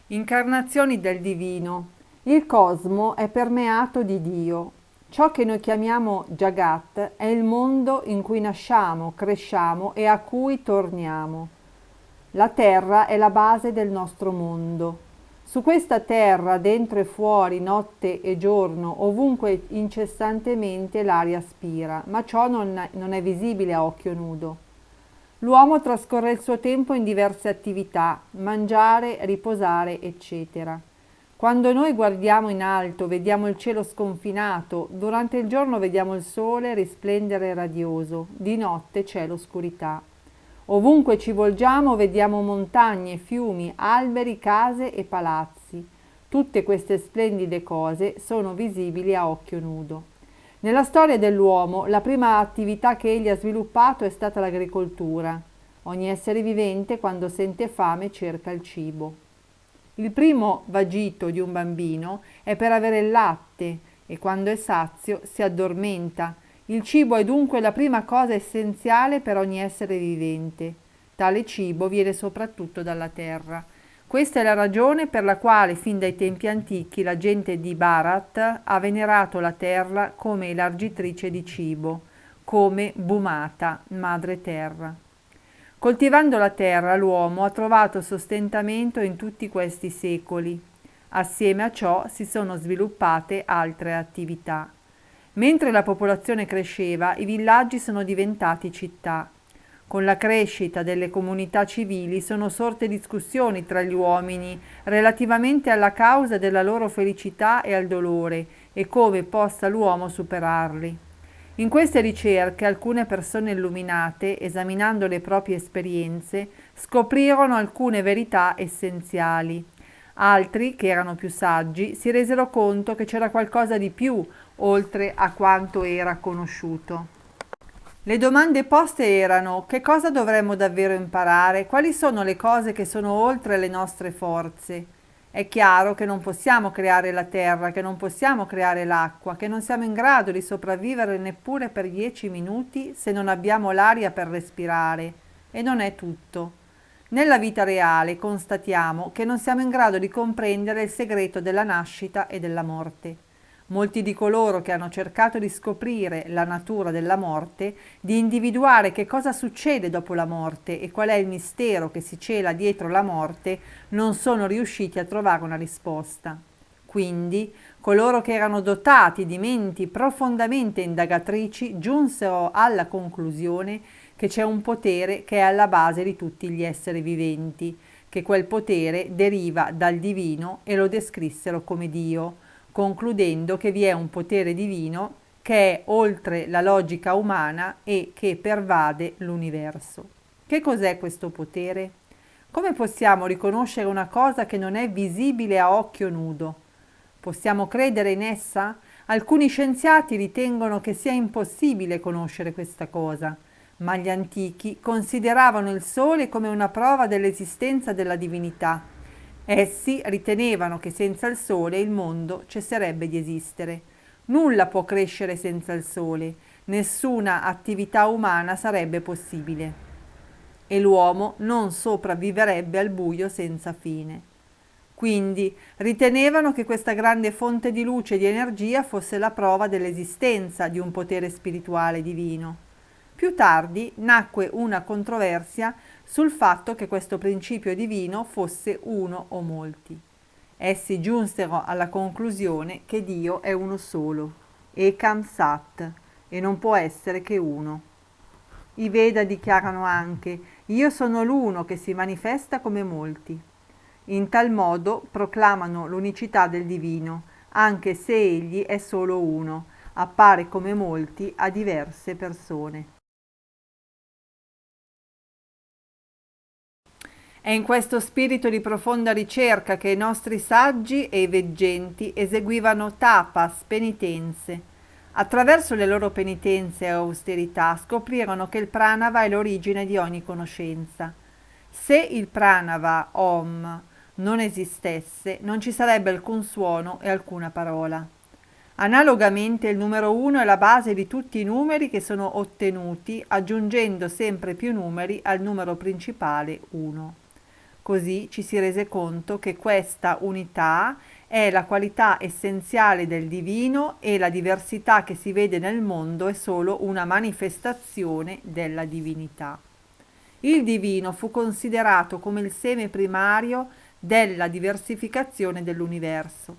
Incarnazioni del divino. Il cosmo è permeato di Dio. Ciò che noi chiamiamo Jagat è il mondo in cui nasciamo, cresciamo e a cui torniamo. La terra è la base del nostro mondo. Su questa terra, dentro e fuori, notte e giorno, ovunque incessantemente l'aria spira, ma ciò non è visibile a occhio nudo. L'uomo trascorre il suo tempo in diverse attività, mangiare, riposare, eccetera. Quando noi guardiamo in alto, vediamo il cielo sconfinato, durante il giorno vediamo il sole risplendere radioso, di notte c'è l'oscurità. Ovunque ci volgiamo vediamo montagne, fiumi, alberi, case e palazzi. Tutte queste splendide cose sono visibili a occhio nudo. Nella storia dell'uomo, la prima attività che egli ha sviluppato è stata l'agricoltura. Ogni essere vivente, quando sente fame, cerca il cibo. Il primo vagito di un bambino è per avere il latte e quando è sazio si addormenta. Il cibo è dunque la prima cosa essenziale per ogni essere vivente. Tale cibo viene soprattutto dalla terra. Questa è la ragione per la quale fin dai tempi antichi la gente di Bharat ha venerato la terra come elargitrice di cibo, come Bhumata, madre terra. Coltivando la terra, l'uomo ha trovato sostentamento in tutti questi secoli. Assieme a ciò si sono sviluppate altre attività. Mentre la popolazione cresceva, i villaggi sono diventati città. Con la crescita delle comunità civili sono sorte discussioni tra gli uomini relativamente alla causa della loro felicità e al dolore e come possa l'uomo superarli. In queste ricerche alcune persone illuminate, esaminando le proprie esperienze, scoprirono alcune verità essenziali. Altri, che erano più saggi, si resero conto che c'era qualcosa di più oltre a quanto era conosciuto. Le domande poste erano: che cosa dovremmo davvero imparare? Quali sono le cose che sono oltre le nostre forze? È chiaro che non possiamo creare la terra, che non possiamo creare l'acqua, che non siamo in grado di sopravvivere neppure per 10 minuti se non abbiamo l'aria per respirare. E non è tutto. Nella vita reale constatiamo che non siamo in grado di comprendere il segreto della nascita e della morte. Molti di coloro che hanno cercato di scoprire la natura della morte, di individuare che cosa succede dopo la morte e qual è il mistero che si cela dietro la morte, non sono riusciti a trovare una risposta. Quindi, coloro che erano dotati di menti profondamente indagatrici giunsero alla conclusione che c'è un potere che è alla base di tutti gli esseri viventi, che quel potere deriva dal divino e lo descrissero come Dio, concludendo che vi è un potere divino che è oltre la logica umana e che pervade l'universo. Che cos'è questo potere? Come possiamo riconoscere una cosa che non è visibile a occhio nudo? Possiamo credere in essa? Alcuni scienziati ritengono che sia impossibile conoscere questa cosa, ma gli antichi consideravano il Sole come una prova dell'esistenza della divinità. Essi ritenevano che senza il Sole il mondo cesserebbe di esistere. Nulla può crescere senza il Sole, nessuna attività umana sarebbe possibile. E l'uomo non sopravviverebbe al buio senza fine. Quindi ritenevano che questa grande fonte di luce e di energia fosse la prova dell'esistenza di un potere spirituale divino. Più tardi nacque una controversia sul fatto che questo principio divino fosse uno o molti. Essi giunsero alla conclusione che Dio è uno solo, Ekam Sat, e non può essere che uno. I Veda dichiarano anche: io sono l'uno che si manifesta come molti. In tal modo proclamano l'unicità del divino, anche se egli è solo uno, appare come molti a diverse persone. È in questo spirito di profonda ricerca che i nostri saggi e i veggenti eseguivano tapas, penitenze. Attraverso le loro penitenze e austerità scoprirono che il pranava è l'origine di ogni conoscenza. Se il pranava, Om, non esistesse, non ci sarebbe alcun suono e alcuna parola. Analogamente il numero 1 è la base di tutti i numeri che sono ottenuti aggiungendo sempre più numeri al numero principale 1. Così ci si rese conto che questa unità è la qualità essenziale del divino e la diversità che si vede nel mondo è solo una manifestazione della divinità. Il divino fu considerato come il seme primario della diversificazione dell'universo.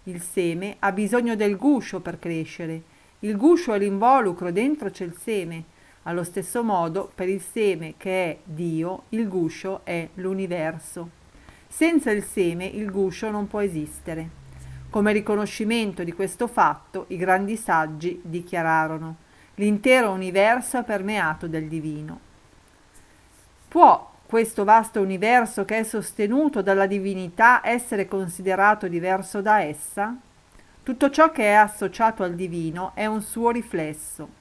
Il seme ha bisogno del guscio per crescere. Il guscio è l'involucro, dentro c'è il seme. Allo stesso modo, per il seme che è Dio, il guscio è l'universo. Senza il seme il guscio non può esistere. Come riconoscimento di questo fatto, i grandi saggi dichiararono: l'intero universo è permeato del divino. Può questo vasto universo che è sostenuto dalla divinità essere considerato diverso da essa? Tutto ciò che è associato al divino è un suo riflesso.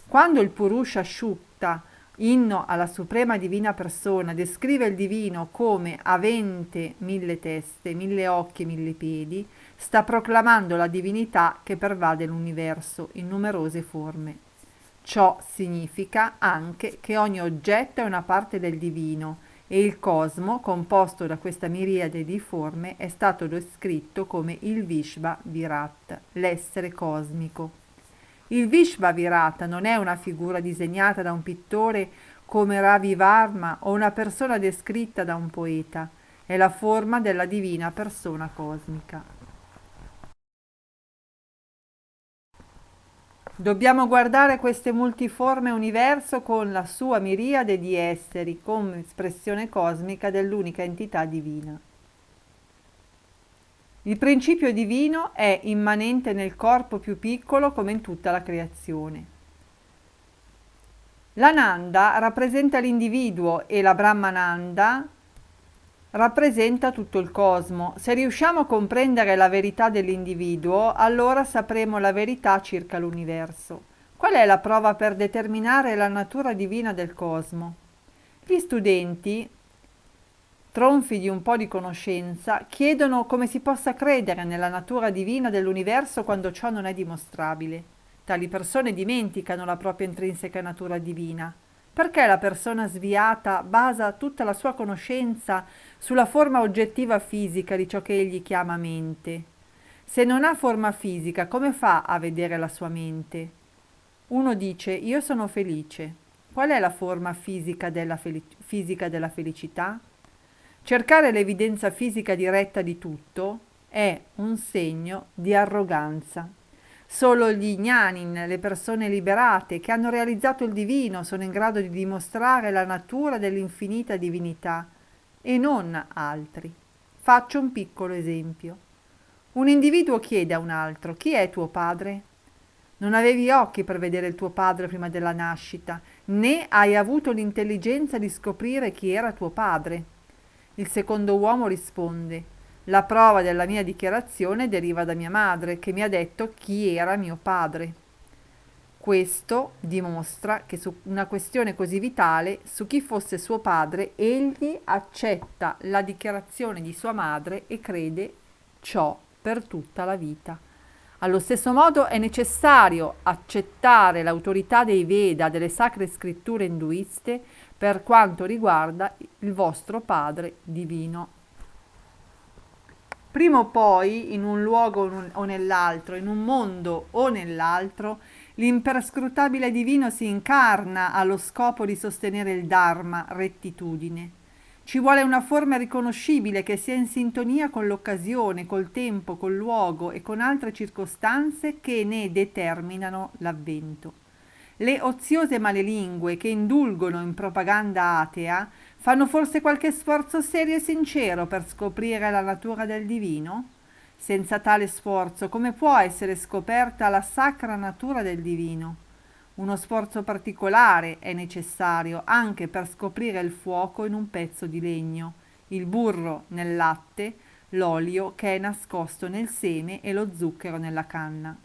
Quando il Purusha Shukta, inno alla suprema divina persona, descrive il divino come avente 1000 teste, 1000 occhi e 1000 piedi, sta proclamando la divinità che pervade l'universo in numerose forme. Ciò significa anche che ogni oggetto è una parte del divino e il cosmo, composto da questa miriade di forme, è stato descritto come il Vishva Virat, l'essere cosmico. Il Vishva Virata non è una figura disegnata da un pittore come Ravi Varma o una persona descritta da un poeta, è la forma della divina persona cosmica. Dobbiamo guardare questo multiforme universo con la sua miriade di esseri, come espressione cosmica dell'unica entità divina. Il principio divino è immanente nel corpo più piccolo come in tutta la creazione. L'Ananda rappresenta l'individuo e la Brahmananda rappresenta tutto il cosmo. Se riusciamo a comprendere la verità dell'individuo, allora sapremo la verità circa l'universo. Qual è la prova per determinare la natura divina del cosmo? Gli studenti, tronfi di un po' di conoscenza, chiedono come si possa credere nella natura divina dell'universo quando ciò non è dimostrabile. Tali persone dimenticano la propria intrinseca natura divina. Perché la persona sviata basa tutta la sua conoscenza sulla forma oggettiva fisica di ciò che egli chiama mente? Se non ha forma fisica, come fa a vedere la sua mente? Uno dice: io sono felice. Qual è la forma fisica della felicità? Cercare l'evidenza fisica diretta di tutto è un segno di arroganza. Solo gli Jnanin, le persone liberate che hanno realizzato il divino, sono in grado di dimostrare la natura dell'infinita divinità e non altri. Faccio un piccolo esempio. Un individuo chiede a un altro: chi è tuo padre? Non avevi occhi per vedere il tuo padre prima della nascita, né hai avuto l'intelligenza di scoprire chi era tuo padre. Il secondo uomo risponde: la prova della mia dichiarazione deriva da mia madre, che mi ha detto chi era mio padre. Questo dimostra che su una questione così vitale, su chi fosse suo padre, egli accetta la dichiarazione di sua madre e crede ciò per tutta la vita. Allo stesso modo è necessario accettare l'autorità dei Veda, delle sacre scritture induiste, per quanto riguarda il vostro Padre divino. Prima o poi, in un luogo o nell'altro, in un mondo o nell'altro, l'imperscrutabile divino si incarna allo scopo di sostenere il Dharma, rettitudine. Ci vuole una forma riconoscibile che sia in sintonia con l'occasione, col tempo, col luogo e con altre circostanze che ne determinano l'avvento. Le oziose malelingue che indulgono in propaganda atea fanno forse qualche sforzo serio e sincero per scoprire la natura del divino? Senza tale sforzo, come può essere scoperta la sacra natura del divino? Uno sforzo particolare è necessario anche per scoprire il fuoco in un pezzo di legno, il burro nel latte, l'olio che è nascosto nel seme e lo zucchero nella canna.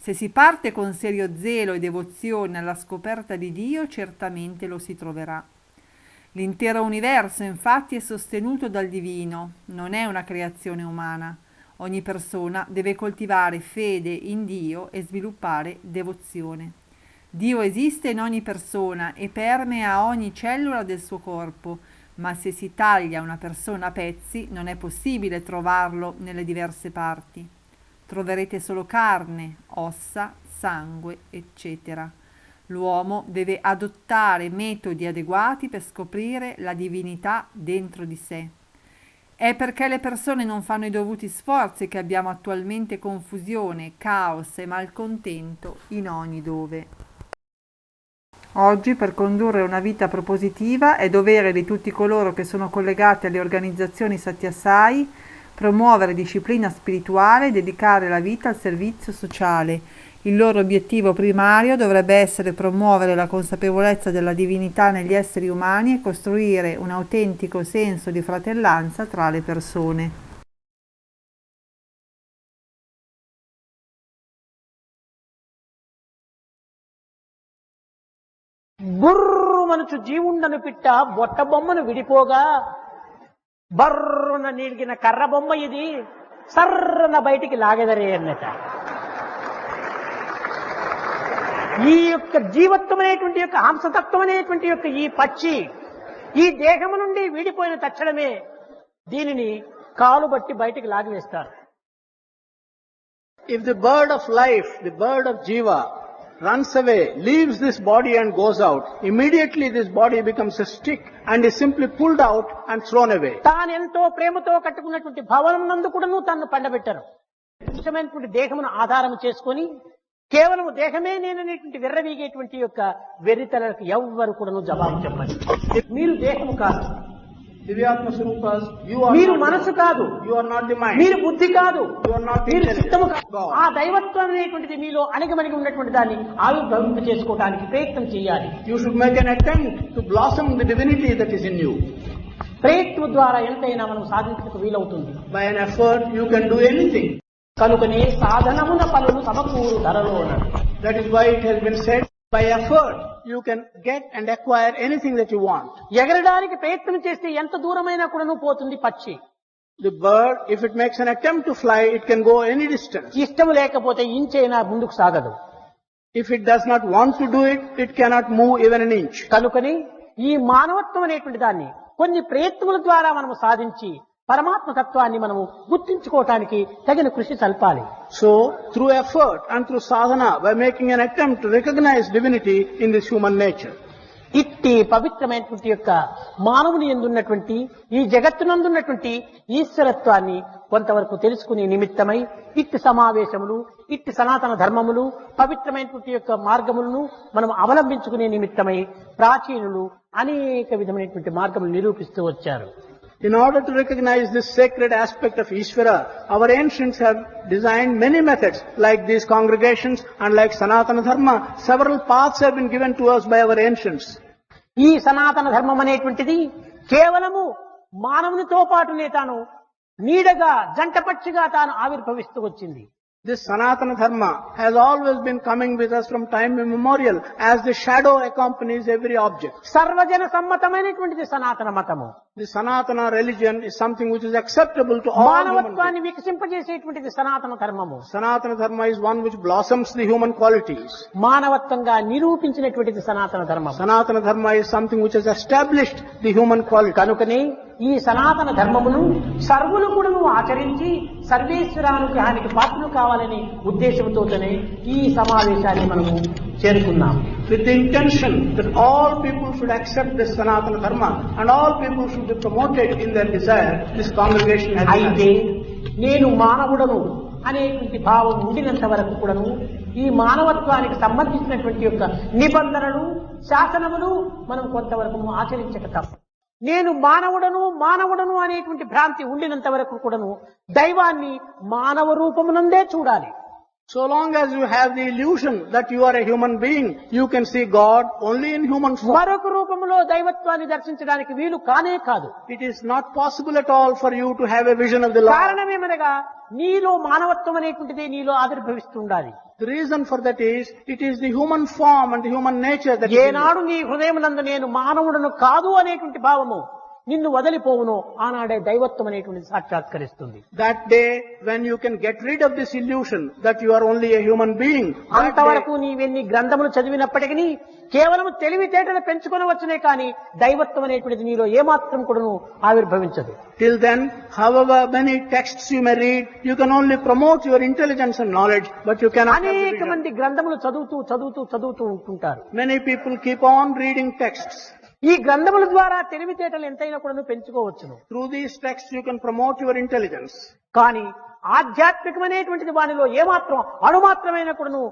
Se si parte con serio zelo e devozione alla scoperta di Dio, certamente lo si troverà. L'intero universo, infatti, è sostenuto dal divino, non è una creazione umana. Ogni persona deve coltivare fede in Dio e sviluppare devozione. Dio esiste in ogni persona e permea ogni cellula del suo corpo, ma se si taglia una persona a pezzi non è possibile trovarlo nelle diverse parti. Troverete solo carne, ossa, sangue, eccetera. L'uomo deve adottare metodi adeguati per scoprire la divinità dentro di sé. È perché le persone non fanno i dovuti sforzi che abbiamo attualmente confusione, caos e malcontento in ogni dove. Oggi, per condurre una vita propositiva, è dovere di tutti coloro che sono collegati alle organizzazioni Sathya Sai promuovere disciplina spirituale e dedicare la vita al servizio sociale. Il loro obiettivo primario dovrebbe essere promuovere la consapevolezza della divinità negli esseri umani e costruire un autentico senso di fratellanza tra le persone. బుర్రు మనచు జీవుండను పిట్ట బొట్ట బొమ్మను విడిపోగా బర్రున నీడిగిన కర్ర బొమ్మ ఇది సర్రన బయటికి లాగెదరే అన్నట. ఈ యొక్క జీవత్వం అనేటువంటి యొక్క హంసతత్వం అనేటువంటి యొక్క ఈ పక్షి ఈ దేహము నుండి వీడిపోయిన తక్షణమే దీనిని కాలు బట్టి బయటికి లాగివేస్తారు. If the bird of life, the bird of jiva, runs away, leaves this body and goes out, immediately this body becomes a stick and is simply pulled out and thrown away. తాను ఎంతో ప్రేమతో కట్టుకున్నటువంటి భవనం నందు కూడాను తన్ను పండబెట్టరు. ఇష్టమైనటువంటి దేహమును ఆధారం చేసుకొని కేవలం దేహమే నేననేటువంటి విర్రవీగేటువంటి యొక్క వెర్రితలకు ఎవ్వరు కూడాను జవాబు చెప్పండి. మీరు దేహము కాదు, Divyatma Swarupas, you are మీరు not మనసు కాదు, you are not the mind. మీరు బుద్ధి కాదు, You are not the మీరు intelligence. చిత్తము కాదు. God. ఆ దైవత్వం అనేటువంటిది మీలో అణిగమణిగి ఉన్నటువంటి దాన్ని ఆవిర్భవింప చేసుకోవడానికి ప్రయత్నం చేయాలి. You should make an attempt to blossom the divinity that is in you. ప్రయత్నం ద్వారా ఎంతైనా మనం సాధించడానికి వీలవుతుంది. By an effort, you can do anything. కనుకనే సాధనమున పలును సమకూరు ధరలోన. That is why it has been said, by effort, you can get and acquire anything that you want. ఎగరడానికి ప్రయత్నం చేస్తే ఎంత దూరమైనా కూడాను పోతుంది పక్షి. The bird, if it makes an attempt to fly, it can go any distance. ఇష్టం లేకపోతే ఇంచైనా ముందుకు సాగదు. If it does not want to do it, it cannot move even an inch. కనుకని ఈ మానవత్వం అనేటువంటి దాన్ని కొన్ని ప్రయత్నముల ద్వారా మనము సాధించి పరమాత్మ తత్వాన్ని మనము గుర్తించుకోవటానికి తగిన కృషి సల్పాలి. So, through effort and through sadhana, by making an attempt to recognize divinity in this human nature. ఇట్టి పవిత్రమైనటువంటి యొక్క మానవుని యందున్నటువంటి ఈ జగత్తునందున్నటువంటి ఈశ్వరత్వాన్ని కొంతవరకు తెలుసుకునే నిమిత్తమై ఇట్టి సమావేశములు, ఇట్టి సనాతన ధర్మములు, పవిత్రమైనటువంటి యొక్క మార్గములను మనం అవలంబించుకునే నిమిత్తమై ప్రాచీనులు అనేక విధమైనటువంటి మార్గములు నిరూపిస్తూ వచ్చారు. In order to recognize this sacred aspect of Ishvara, our ancients have designed many methods, like these congregations and like Sanatana Dharma. Several paths have been given to us by our ancients. ఈ సనాతన ధర్మం అనేటువంటిది కేవలము మానవునితో పాటునే తాను నీడగా జంటపక్షిగా తాను ఆవిర్భవిస్తూ వచ్చింది. This Sanatana Dharma has always been coming with us from time immemorial as the shadow accompanies every object. సర్వజన సమ్మతమైనటువంటిది సనాతన మతము. The Sanatana religion is something which is acceptable to all human beings. మానవత్వాన్ని వికసింపజేసేటువంటిది సనాతన ధర్మము. Sanatana Dharma is one which blossoms the human qualities. మానవత్వంగా నిరూపించినటువంటిది సనాతన ధర్మం. Sanatana Dharma is something which has established the human quality. కనుకనే ఈ సనాతన ధర్మమును సర్వులు కూడా ఆచరించి సర్వేశ్వరానుగ్రహానికి పాత్రలు కావాలనే ఉద్దేశంతోనే ఈ సమావేశాన్ని మనము చేరుకున్నాం. With the intention that all people should accept this Sanatana Dharma and all people should be promoted in their desire, this congregation has అయితే నేను మానవుడను అనేటువంటి భావం ఉండినంత వరకు కూడాను ఈ మానవత్వానికి సంబంధించినటువంటి యొక్క నిబంధనలు, శాసనములు మనం కొంతవరకు ఆచరించక తప్ప. నేను మానవుడను అనేటువంటి భ్రాంతి ఉండినంత వరకు కూడాను దైవాన్ని మానవ రూపమునందే చూడాలి. So long as you have the illusion that you are a human being, you can see God only in human form. మరొక రూపములో దైవత్వాన్ని దర్శించడానికి వీలు కానే కాదు. It is not possible at all for you to have a vision of the Lord. కారణమేమనగా నీలో మానవత్వం అనేటువంటిది నీలో ఆవిర్భవిస్తుండాలి. The reason for that is, it is the human form and the human nature that is in you. ఏనాడు నీ హృదయమునందు నేను మానవుడను కాదు అనేటువంటి భావము నిన్ను వదిలిపోవునో ఆనాడే దైవత్వం అనేటువంటిది సాక్షాత్కరిస్తుంది. That day when you can get rid of this illusion that you are only a human being, that అంతవరకు day, నీవెన్ని గ్రంథములు చదివినప్పటికీ కేవలం తెలివితేటలు పెంచుకొనవచ్చునే కానీ దైవత్వం అనేటువంటిది నీలో ఏమాత్రం కూడాను ఆవిర్భవించదు. till then, however many texts you may read, you can only promote your intelligence and knowledge, but you cannot have the అనేక vision. మంది గ్రంథములు చదువుతూ ఉంటుంటారు. Many people keep on reading texts. ఈ గ్రంథముల ద్వారా తెలివితేటలు ఎంతైనా కూడా పెంచుకోవచ్చును. Through these texts you can promote your intelligence. కానీ ఆధ్యాత్మికమైనటువంటిది వానిలో ఏమాత్రం అణుమాత్రమైన కూడాను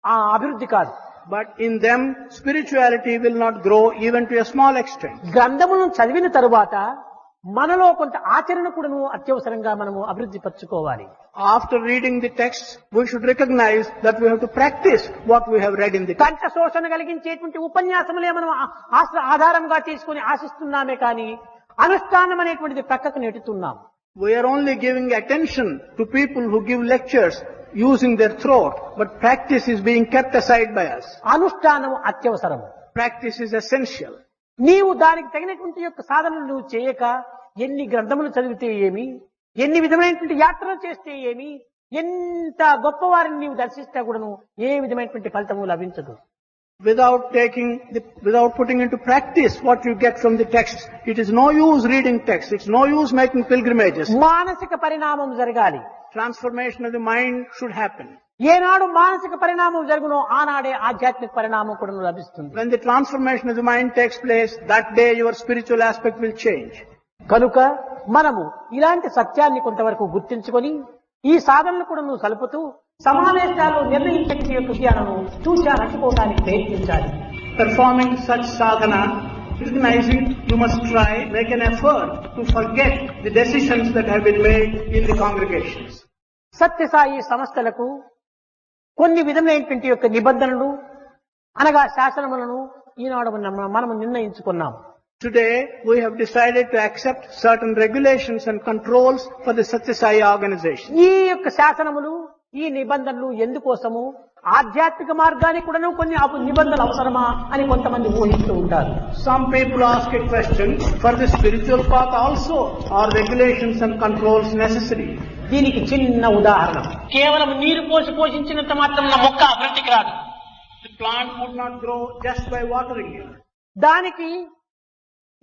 ఆ అభివృద్ధి కాదు. But in them, spirituality will not grow even to a small extent. గ్రంథములను చదివిన తరువాత మనలో కొంత ఆచరణ కూడాను అత్యవసరంగా మనము అభివృద్ధి పరచుకోవాలి. After reading the texts, we should recognize that we have to practice what we have read in the text. కంఠ శోషణ కలిగించేటువంటి ఉపన్యాసములే మనం ఆధారంగా తీసుకుని ఆశిస్తున్నామే కానీ అనుష్ఠానం అనేటువంటిది ప్రక్కకు నెట్టుతున్నాం. We are only giving attention to people who give lectures using their throat, but practice is being kept aside by us. అనుష్ఠానం అత్యవసరం. Practice is essential. నీవు దానికి తగినటువంటి యొక్క సాధనలు నువ్వు చేయక ఎన్ని గ్రంథములు చదివితే ఏమి, ఎన్ని విధమైనటువంటి యాత్రలు చేస్తే ఏమి, ఎంత గొప్పవారిని నీవు దర్శిస్తా కూడాను ఏ విధమైనటువంటి ఫలితము లభించదు. Without putting into practice what you get from the texts, it is no use reading texts, it's no use making pilgrimages. మానసిక పరిణామం జరగాలి. Transformation of the mind should happen. ఏనాడు మానసిక పరిణామం జరుగునో ఆనాడే ఆధ్యాత్మిక పరిణామం కూడా లభిస్తుంది. When the transformation of the mind takes place, that day your spiritual aspect will change. కనుక మనము ఇలాంటి సత్యాన్ని కొంతవరకు గుర్తించుకొని ఈ సాధనలు కూడా నువ్వు సలుపుతూ సమావేశాల్లో నిర్ణయించే యొక్క ధ్యానము చూచా నచ్చుకోవడానికి ప్రయత్నించాలి. Performing such sadhana, recognizing you must try, make an effort to forget the decisions that have been made in the congregations. Sathya Sai సంస్థలకు కొన్ని విధమైనటువంటి యొక్క నిబంధనలు అనగా శాసనములను ఈనాడు మనము నిర్ణయించుకున్నాం. Today we have decided to accept certain regulations and controls for the Sathya Sai organization. ఈ యొక్క శాసనములు ఈ నిబంధనలు ఎందుకోసము ఆధ్యాత్మిక మార్గానికి కూడా కొన్ని నిబంధనలు అవసరమా అని కొంతమంది ఊహిస్తూ ఉంటారు. Some people ask a question, for the spiritual path also are regulations and controls necessary? దీనికి చిన్న ఉదాహరణ, కేవలం నీరు పోసి పోషించినంత మాత్రం మొక్క అభివృద్ధికి రాదు. The plant would not grow just by watering it. దానికి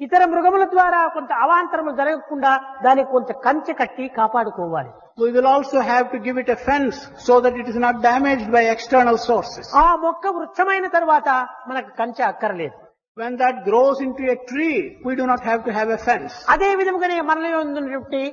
ఇతర మృగముల ద్వారా కొంత అవాంతరము జరగకుండా దానికి కొంత కంచె కట్టి కాపాడుకోవాలి. We will also have to give it a fence so that it is not damaged by external sources. ఆ మొక్క వృక్షమైన తర్వాత మనకు కంచె అక్కర్లేదు. When that grows into a tree, we do not have to have a fence. అదే విధముగానే మనలో ఉన్నటువంటి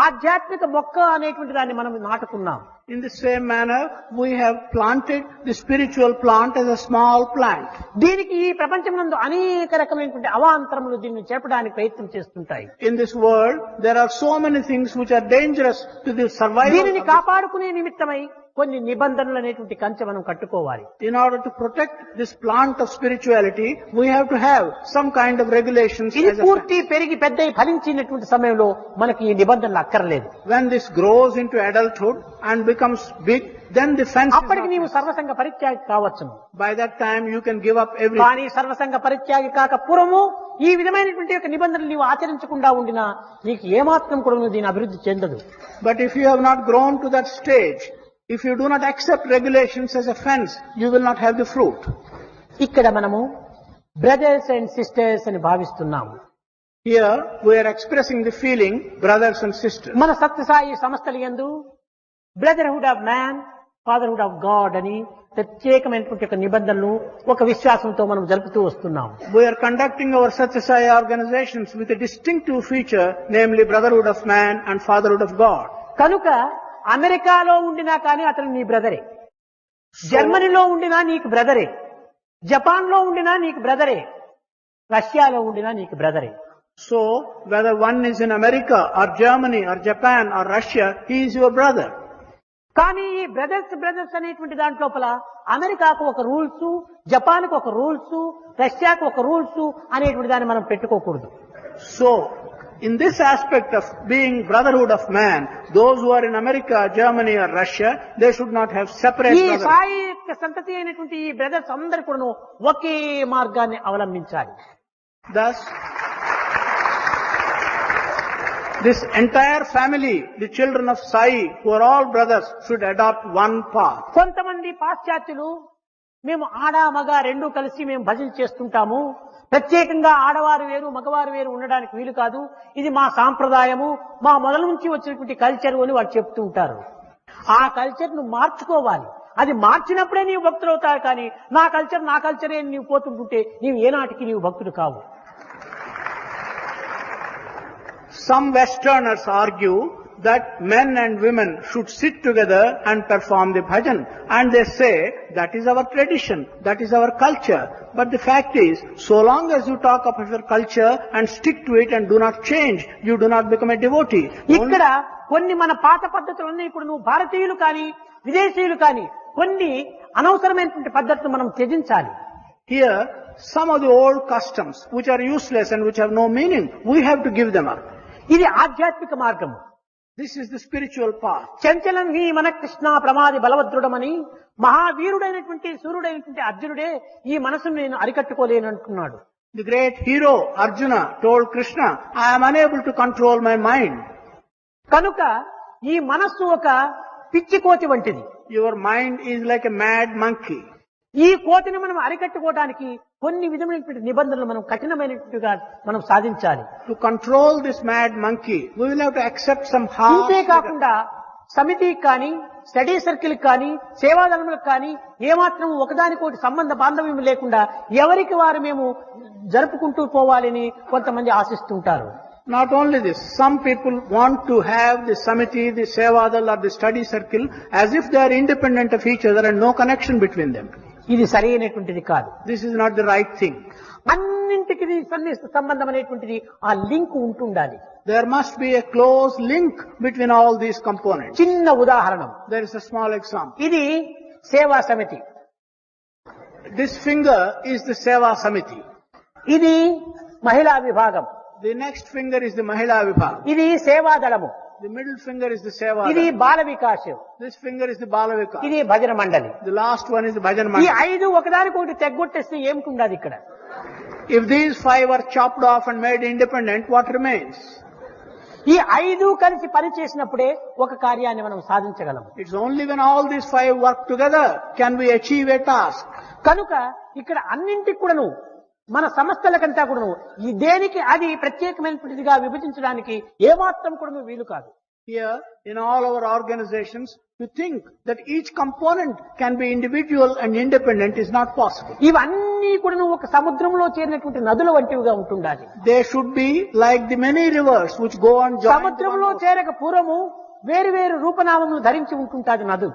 ఆధ్యాత్మిక మొక్క అనేటువంటి దాన్ని మనం నాటుకున్నాం. In the same manner, we have planted the spiritual plant as a small plant. దీనికి ఈ ప్రపంచమునందు అనేక రకమైనటువంటి అవాంతరములు దీన్ని చేపడానికి ప్రయత్నం చేస్తుంటాయి. In this world, there are so many things which are dangerous to the survival. దీనిని కాపాడుకునే నిమిత్తమై కొన్ని నిబంధనలు అనేటువంటి కంచె మనం కట్టుకోవాలి. In order to protect this plant of spirituality, we have to have some kind of regulations. ఇది as a పూర్తి fence. పెరిగి పెద్ద ఫలించినటువంటి సమయంలో మనకి ఈ నిబంధనలు అక్కర్లేదు. When this grows into adulthood and becomes big, then the fence is అప్పటికి not నీవు necessary. సర్వసంగ పరిత్యాగి కావచ్చును. By that time, you can give up everything. కానీ సర్వసంగ పరిత్యాగి కాక పూర్వము ఈ విధమైనటువంటి యొక్క నిబంధనలు నీవు ఆచరించకుండా ఉండినా నీకు ఏమాత్రం కూడా నువ్వు దీని అభివృద్ధి చెందదు. But if you have not grown to that stage, if you do not accept regulations as a fence, you will not have the fruit. ఇక్కడ మనము బ్రదర్స్ అండ్ సిస్టర్స్ అని భావిస్తున్నాము. Here, we are expressing the feeling, brothers and sisters. మన సత్యసాయి సంస్థలు యందు brotherhood of man, fatherhood of God అని ప్రత్యేకమైనటువంటి ఒక నిబంధనలు ఒక విశ్వాసంతో మనం జరుపుతూ వస్తున్నాం. We are conducting our Sathya Sai organizations with a distinctive feature, namely brotherhood of man and fatherhood of God. కనుక అమెరికాలో ఉండినా కానీ అతను నీ బ్రదరే, జర్మనీలో ఉండినా నీకు బ్రదరే, జపాన్ లో ఉండినా నీకు బ్రదరే, రష్యాలో ఉండినా నీకు బ్రదరే. So, whether one is in America or Germany or Japan or Russia, he is your brother. కానీ ఈ బ్రదర్స్ అనేటువంటి దాంట్లోపల అమెరికాకు ఒక రూల్స్, జపాన్కు ఒక రూల్స్, రష్యాకు ఒక రూల్స్ అనేటువంటి దాన్ని మనం పెట్టుకోకూడదు. So, in this aspect of being brotherhood of man, those who are in America, Germany or Russia, they should not have separate ఈ brotherhood. సాయి యొక్క సంతతి అయినటువంటి ఈ బ్రదర్స్ అందరు కూడా ఒకే మార్గాన్ని అవలంబించాలి. Thus, This entire family, the children of Sai, who are all brothers, should adopt one path. కొంతమంది పాశ్చాత్యులు మేము ఆడ మగ రెండు కలిసి మేము భజన చేస్తుంటాము, ప్రత్యేకంగా ఆడవారు వేరు మగవారు వేరు ఉండడానికి వీలు కాదు, ఇది మా సాంప్రదాయము, మా మొదల నుంచి వచ్చినటువంటి కల్చర్ అని వాళ్ళు చెప్తూ ఉంటారు. ఆ కల్చర్ ను మార్చుకోవాలి. అది మార్చినప్పుడే నీవు భక్తులు అవుతావు. కానీ నా కల్చరే నీవు పోతుంటుంటే నీవు ఏనాటికి నీవు భక్తుడు కావు. Some Westerners argue that men and women should sit together and perform the bhajan. And they say that is our tradition, that is our culture. But the fact is, so long as you talk of your culture and stick to it and do not change, you do not become a devotee. ఇక్కడ కొన్ని మన పాత పద్ధతులు ఇప్పుడు నువ్వు భారతీయులు కానీ విదేశీయులు కానీ కొన్ని అనవసరమైనటువంటి పద్ధతులు మనం త్యజించాలి. Here, some of the old customs which are useless and which have no meaning, we have to give them up. ఇది ఆధ్యాత్మిక మార్గము. This is the spiritual path. చంచలం హి మన కృష్ణ ప్రమాది బలవద్రుడమని మహావీరుడైనటువంటి సూర్యుడైనటువంటి అర్జునుడే ఈ మనసును నేను అరికట్టుకోలేనంటున్నాడు. The great hero Arjuna told Krishna, I am unable to control my mind. కనుక ఈ మనస్సు ఒక పిచ్చి కోతి వంటిది. Your mind is like a mad monkey. ఈ కోతిని మనం అరికట్టుకోవడానికి కొన్ని విధమైనటువంటి నిబంధనలు మనం కఠినమైనట్టుగా మనం సాధించాలి. To control this mad monkey, we will have to accept some harsh. ఇంతేకాకుండా సమితికి కానీ స్టడీ సర్కిల్ కానీ సేవాదళములకు కానీ ఏమాత్రం ఒకదానికోటి సంబంధ బాంధవ్యం లేకుండా ఎవరికి వారు మేము జరుపుకుంటూ పోవాలని కొంతమంది ఆశిస్తుంటారు. Not only this, some people want to have the samiti, the sevadal or the study circle as if they are independent of each other and no connection between them. ఇది సరైనటువంటిది కాదు. This is not the right thing. అన్నింటికి సన్నిహిత సంబంధం అనేటువంటిది ఆ link ఉంటుండాలి. There must be a close link between all these components. చిన్న ఉదాహరణ, There is a small example. ఇది సేవా సమితి, This finger is the seva samiti. ఇది మహిళా విభాగం, The next finger is the mahila vibhag. ఇది సేవాదళము, The middle finger is the seva. ఇది బాల వికాసం, This finger is the balavika. ఇది భజన మండలి. The last one is the bhajan ఈ mandal. 5 ఒకదానికొకటి తెగ్గొట్టేస్తే ఏమిటి ఇక్కడ? If these 5 are chopped off and made independent, what remains? ఈ 5 కలిసి పని చేసినప్పుడే ఒక కార్యాన్ని మనం సాధించగలం. It's only when all these 5 work together can we achieve a task. కనుక ఇక్కడ అన్నింటికి కూడాను మన సంస్థలకంతా కూడాను ఈ దేనికి అది ప్రత్యేకమైనటువంటిదిగా విభజించడానికి ఏమాత్రం కూడాను వీలు కాదు. Here, in all our organizations, to think that each component can be individual and independent is not possible. ఇవన్నీ కూడాను ఒక సముద్రంలో చేరినటువంటి నదుల వంటివిగా ఉంటుండాలి. They should be like the many rivers which go on join. సముద్రంలో చేరక పూర్వము వేరు వేరు రూపనామములు ధరించి ఉంటుంటాది నదు.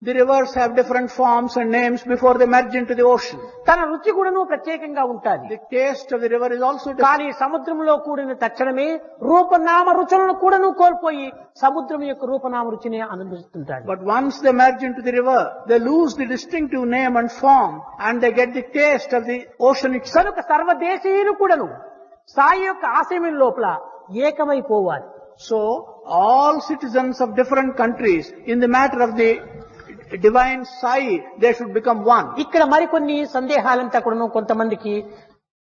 The rivers have different forms and names before they merge into the ocean. తన రుచి కూడాను ప్రత్యేకంగా ఉంటాది. The taste of the river is also different. కానీ సముద్రంలో కూడిన తక్షణమే రూపనామ రుచులను కూడాను కోల్పోయి సముద్రం యొక్క రూపనామ రుచిని అనుభవిస్తుంటాడు. But once they merge into the river, they lose the distinctive name and form and they get the taste of the ocean itself. కనుక సర్వదేశీయులు కూడాను సాయి యొక్క ఆశయం లోపల ఏకమైపోవాలి. So, all citizens of different countries, in the matter of the divine Sai, they should become one. ఇక్కడ మరికొన్ని సందేహాలంతా కూడాను కొంతమందికి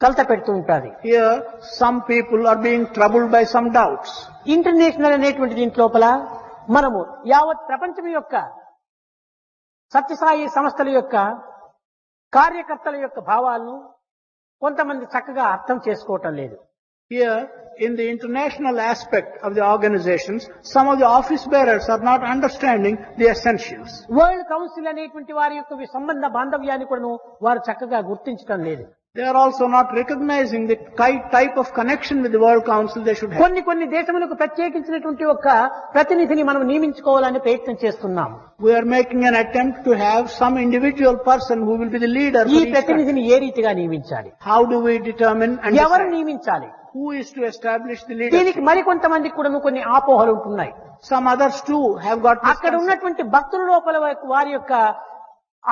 కలత పెడుతూ ఉంటాది. Here, some people are being troubled by some doubts. International అనేటువంటి దీంట్ లోపల మనము యావత్ ప్రపంచం యొక్క సత్యసాయి సంస్థల యొక్క కార్యకర్తల యొక్క భావాలను కొంతమంది చక్కగా అర్థం చేసుకోవటం లేదు. Here, in the international aspect of the organizations, some of the office bearers are not understanding the essentials. World council అనేటువంటి వారి యొక్క సంబంధ బాంధవ్యాన్ని కూడా వారు చక్కగా గుర్తించడం లేదు. They are also not recognizing the type of connection with the World Council they should have. కొన్ని దేశములకు ప్రత్యేకించినటువంటి ఒక ప్రతినిధిని మనం నియమించుకోవాలని ప్రయత్నం చేస్తున్నాం. We are making an attempt to have some individual person who will be the leader. ఈ ప్రతినిధిని ఏ రీతిగా నియమించాలి? How do we determine and ఎవరు decide? నియమించాలి? Who is to establish the దీనికి leadership? మరికొంతమందికి కూడా కొన్ని ఆపోహలు ఉంటున్నాయి. Some others too have got అక్కడ misconceptions. ఉన్నటువంటి భక్తుల లోపల వారి యొక్క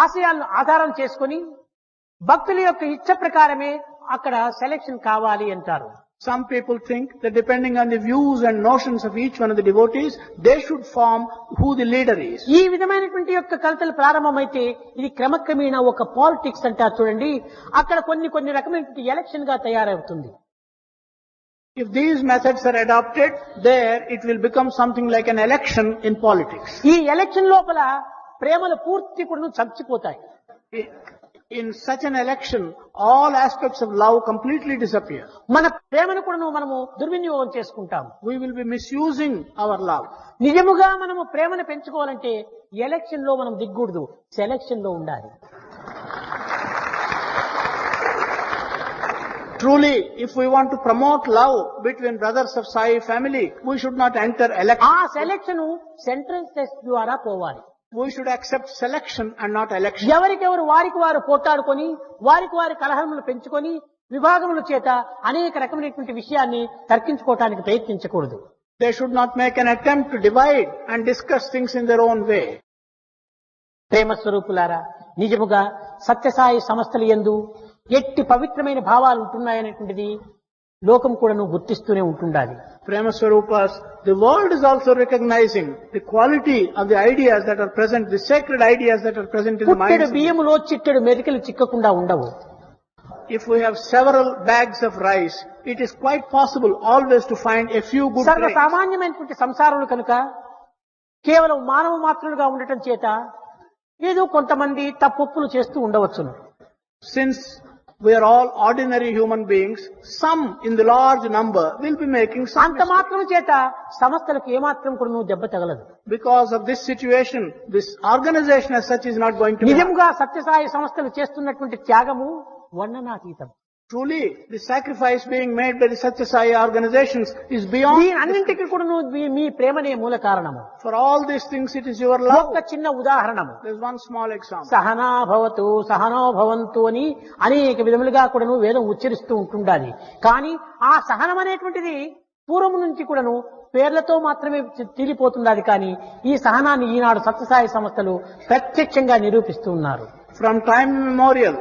ఆశయాలను ఆధారం చేసుకొని భక్తుల యొక్క ఇచ్చ ప్రకారమే అక్కడ సెలెక్షన్ కావాలి అంటారు. Some people think that depending on the views and notions of each one of the devotees, they should form who the leader is. ఈ విధమైనటువంటి యొక్క కలతలు ప్రారంభమైతే ఇది క్రమక్రమేణా ఒక పాలిటిక్స్ అంటారు చూడండి, అక్కడ కొన్ని రకమైనటువంటి ఎలక్షన్ గా తయారవుతుంది. If these methods are adopted, there it will become something like an election in politics. ఈ ఎలక్షన్ లోపల ప్రేమలు పూర్తి కూడా చచ్చిపోతాయి. In such an election, all aspects of love completely disappear. మన ప్రేమను కూడా మనము దుర్వినియోగం చేసుకుంటాము. We will be misusing our love. నిజముగా మనము ప్రేమను పెంచుకోవాలంటే ఎలక్షన్ లో మనం దిగ్గూడదు, సెలక్షన్ లో ఉండాలి. Truly, if we want to promote love between brothers of Sai family, we should not enter election. ఆ సెలక్షన్ సెంట్రల్ టెస్ట్ ద్వారా పోవాలి. We should accept selection and not election. ఎవరికెవరు వారికి వారు పోట్లాడుకొని వారికి వారి కలహములు పెంచుకొని విభాగముల చేత అనేక రకమైనటువంటి విషయాన్ని తర్కించుకోవటానికి ప్రయత్నించకూడదు. They should not make an attempt to divide and discuss things in their own way. ప్రేమ స్వరూపులారా, నిజముగా సత్యసాయి సంస్థల యందు ఎట్టి పవిత్రమైన భావాలు ఉంటున్నాయనేటువంటిది లోకం కూడా గుర్తిస్తూనే ఉంటుండాలి. Prema Swarupas, the world is also recognizing the quality of the ideas that are present, the sacred ideas that are present in the పుట్టెడు mind. బియ్యములో చిట్టెడు మెరికలు చిక్కకుండా ఉండవు. If we have several bags of rice, it is quite possible always to find a few good grains. సర్వసామాన్యమైనటువంటి సంసారాలు కనుక కేవలం మానవ మాత్రులుగా ఉండటం చేత ఏదో కొంతమంది తప్పులు చేస్తూ ఉండవచ్చును. Since we are all ordinary human beings, some in the large number will be making some అంత mistakes. మాత్రం చేత సంస్థలకు ఏమాత్రం కూడా దెబ్బ తగలదు. Because of this situation, this organization as such is not going to be. నిజంగా సత్యసాయి సంస్థలు చేస్తున్నటువంటి త్యాగము వర్ణనాతీతం. Truly, the sacrifice being made by the Sathya Sai organizations is beyond. అన్నింటికి కూడా మీ ప్రేమనే మూల కారణము. For all these things, it is your love. ఒక చిన్న ఉదాహరణము. There's one small example. Sahana భవతు సహనో భవంతు అని అనేక విధములుగా కూడాను వేదం ఉచ్చరిస్తూ ఉంటుండాలి. కానీ ఆ సహనం అనేటువంటిది పూర్వం నుంచి కూడాను పేర్లతో మాత్రమే తీరిపోతున్నది. కానీ ఈ సహనాన్ని ఈనాడు సత్యసాయి సంస్థలు ప్రత్యక్షంగా నిరూపిస్తూ ఉన్నారు. From time immemorial,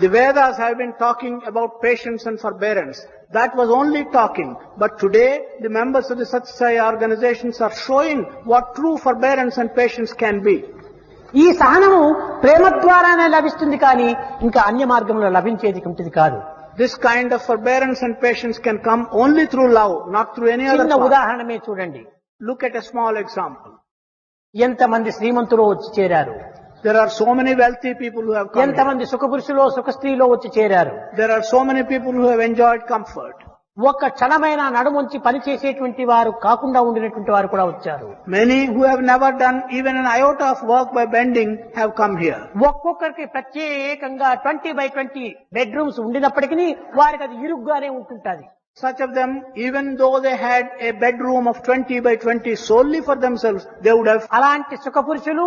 the Vedas have been talking about patience and forbearance. That was only talking. But today, the members of the Sathya Sai organizations are showing what true forbearance and patience can be. ఈ సహనము ప్రేమ ద్వారానే లభిస్తుంది, కానీ ఇంకా అన్య మార్గంలో లభించేది ఉంటుంది కాదు. This kind of forbearance and patience can come only through love, not through any other చిన్న path. ఉదాహరణమే చూడండి. Look at a small example. ఎంతమంది శ్రీమంతులు వచ్చి చేరారు, There are so many wealthy people who have come here. ఎంతమంది సుఖపురుషులో సుఖ స్త్రీలో వచ్చి చేరారు. There are so many people who have enjoyed comfort. ఒక్క క్షణమైన నడుముంచి పనిచేసేటువంటి వారు కాకుండా ఉండినటువంటి వారు కూడా వచ్చారు. Many who have never done even an iota of work by bending have come here. ఒక్కొక్కరికి ప్రత్యేకంగా 20x20 బెడ్రూమ్స్ ఉండినప్పటికీ వారికి అది ఇరుగ్గానే ఉంటుంటది. Such of them, even though they had a bedroom of 20x20 solely for themselves, they would have. అలాంటి సుఖపురుషులు,